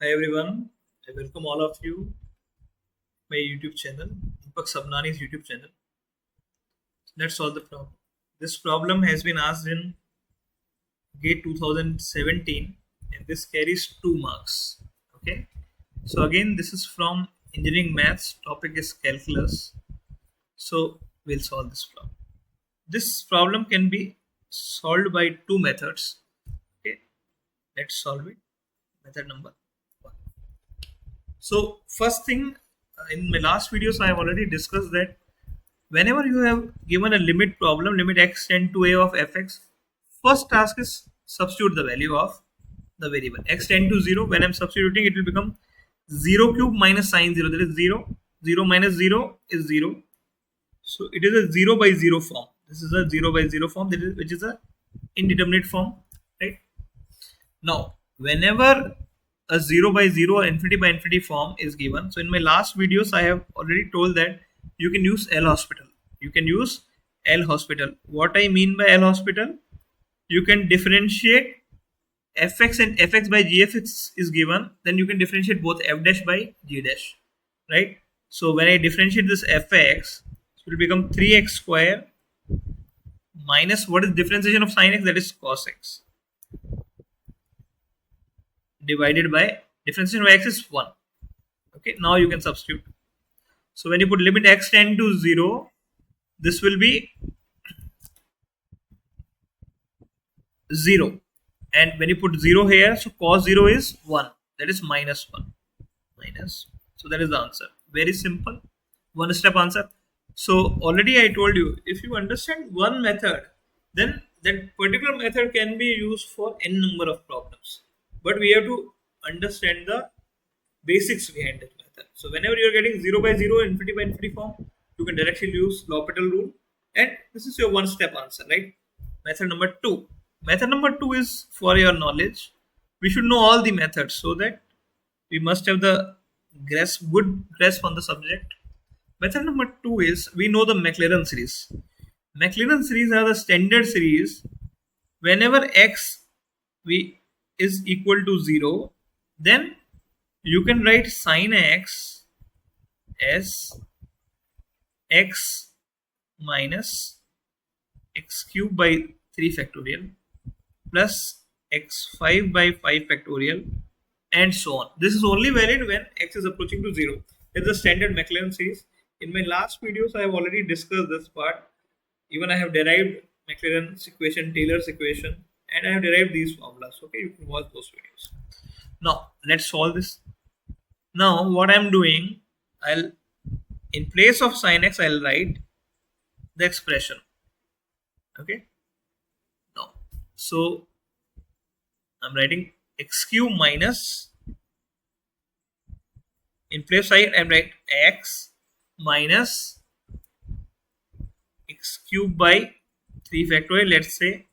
Hi everyone, I welcome all of you my YouTube channel, Deepak Sabnani's YouTube channel. Let's solve the problem. This problem has been asked in GATE 2017 and this carries 2 marks. Okay, so again, this is from engineering maths, topic is calculus. So we'll solve this problem. This problem can be solved by two methods. Okay, let's solve it. Method number one. So first thing, in my last videos, I have already discussed that whenever you have given a limit problem, limit x tend to a of fx, first task is substitute the value of the variable x tend to 0. When I'm substituting, it will become 0 cube minus sine 0. That is 0. 0 minus 0 is 0. So it is a 0 by 0 form. This is a 0 by 0 form, which is a indeterminate form, right? Now, whenever a 0 by 0 or infinity by infinity form is given, so in my last videos, I have already told that you can use L hospital. You can use L hospital. What I mean by L hospital, you can differentiate fx and fx by gf is given, then you can differentiate both f dash by g dash, right? So when I differentiate this fx, it will become 3x square minus what is differentiation of sin x, that is cos x, divided by differentiation of x is 1. Okay, now you can substitute. So when you put limit x tend to 0, this will be 0. And when you put 0 here, so cos 0 is 1. That is minus 1. Minus. So that is the answer. Very simple. One step answer. So already I told you, if you understand one method, then that particular method can be used for n number of problems. But we have to understand the basics behind that method. So whenever you are getting 0 by 0 infinity by infinity form, you can directly use L'Hopital rule, and this is your one step answer, right? Method number 2. Method number 2 is for your knowledge. We should know all the methods so that we must have the good grasp on the subject. Method number 2 is we know the Maclaurin series. Maclaurin series are the standard series. Whenever x we is equal to 0, then you can write sin x as x minus x cube by 3 factorial plus x5 by 5 factorial and so on. This is only valid when x is approaching to 0. It's the standard Maclaurin series. In my last videos, I have already discussed this part. Even I have derived Maclaurin's equation, Taylor's equation, and I have derived these formulas. Okay, you can watch those videos. Now, let's solve this. Now, what I'm doing, I'll in place of sin x, I'll write the expression. Okay. Now, so I'm writing x cube minus, in place side I'm writing x minus x cube by 3 factorial, let's say,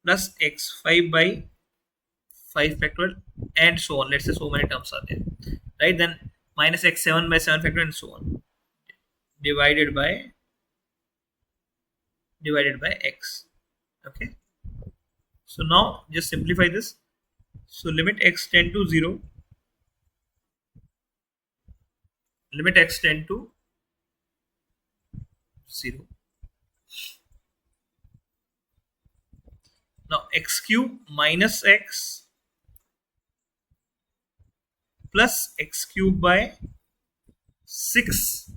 plus x5 by 5 factorial and so on. Let's say so many terms are there, right? Then minus x7 by 7 factorial and so on, divided by x. Okay, so now just simplify this. So limit x tend to 0, limit x tend to 0. Now x cube minus x plus x cube by 6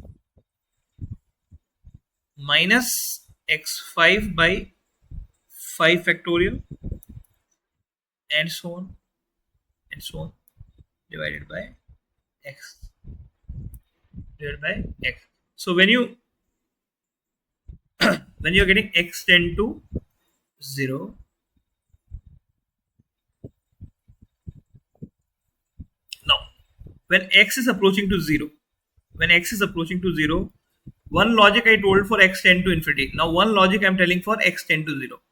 minus x5 by 5 factorial and so on and so on, divided by x, divided by x. So when you when you're getting x tend to 0, now when x is approaching to 0, when x is approaching to 0, one logic I told for x tend to infinity. Now one logic I'm telling for x tend to 0.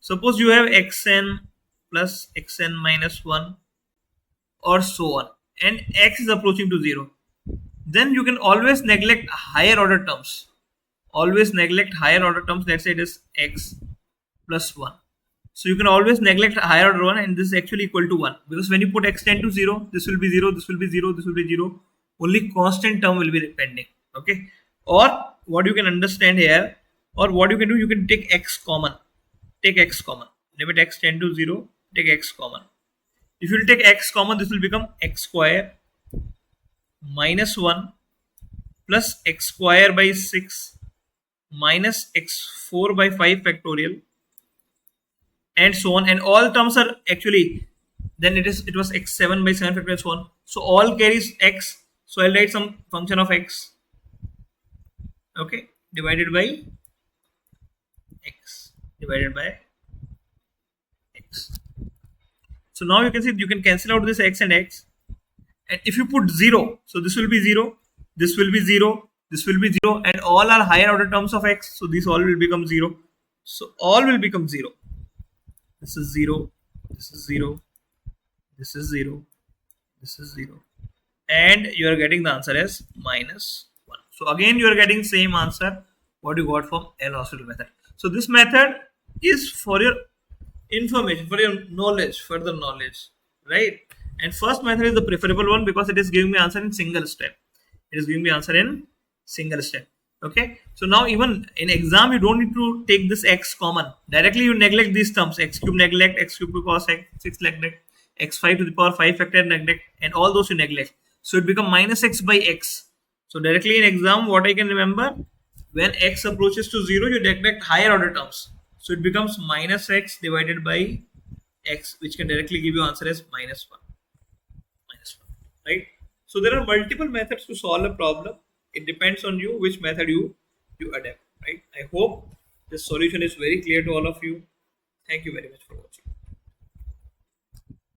Suppose you have xn plus xn minus 1 or so on, and x is approaching to 0, then you can always neglect higher order terms. Always neglect higher order terms. Let's say it is x plus 1. So you can always neglect higher order one, and this is actually equal to 1, because when you put x tend to 0, this will be 0, this will be 0, this will be 0. Only constant term will be pending. Okay. Or what you can understand here, or what you can do, you can take x common. Take x common. Limit x tend to 0, take x common. If you will take x common, this will become x square minus 1 plus x square by 6 minus x4 by 5 factorial, and so on, and all terms are actually, then it was x7 by 7 factorial, so on. So all carries x, so I'll write some function of x, okay, divided by x, divided by x. So now you can see, you can cancel out this x and x, and if you put 0, so this will be 0, this will be 0, this will be 0, and all are higher order terms of x, so these all will become 0. So all will become 0. This is 0, this is 0, this is 0, this is 0, and you are getting the answer as minus 1. So again you are getting same answer what you got from L-Hospital method. So this method is for your information, for your knowledge, further knowledge, right? And first method is the preferable one, because it is giving me answer in single step. It is giving me answer in single step. Okay. So now even in exam, you don't need to take this x common. Directly you neglect these terms. X cube neglect, x cube cos x, 6 neglect, x5 to the power 5 factor neglect, and all those you neglect. So it become minus x by x. So directly in exam, what I can remember, when x approaches to 0, you neglect higher order terms. So it becomes minus x divided by x, which can directly give you answer as minus 1. Minus 1. Right? So there are multiple methods to solve a problem. It depends on you which method you adapt. Right? I hope this solution is very clear to all of you. Thank you very much for watching.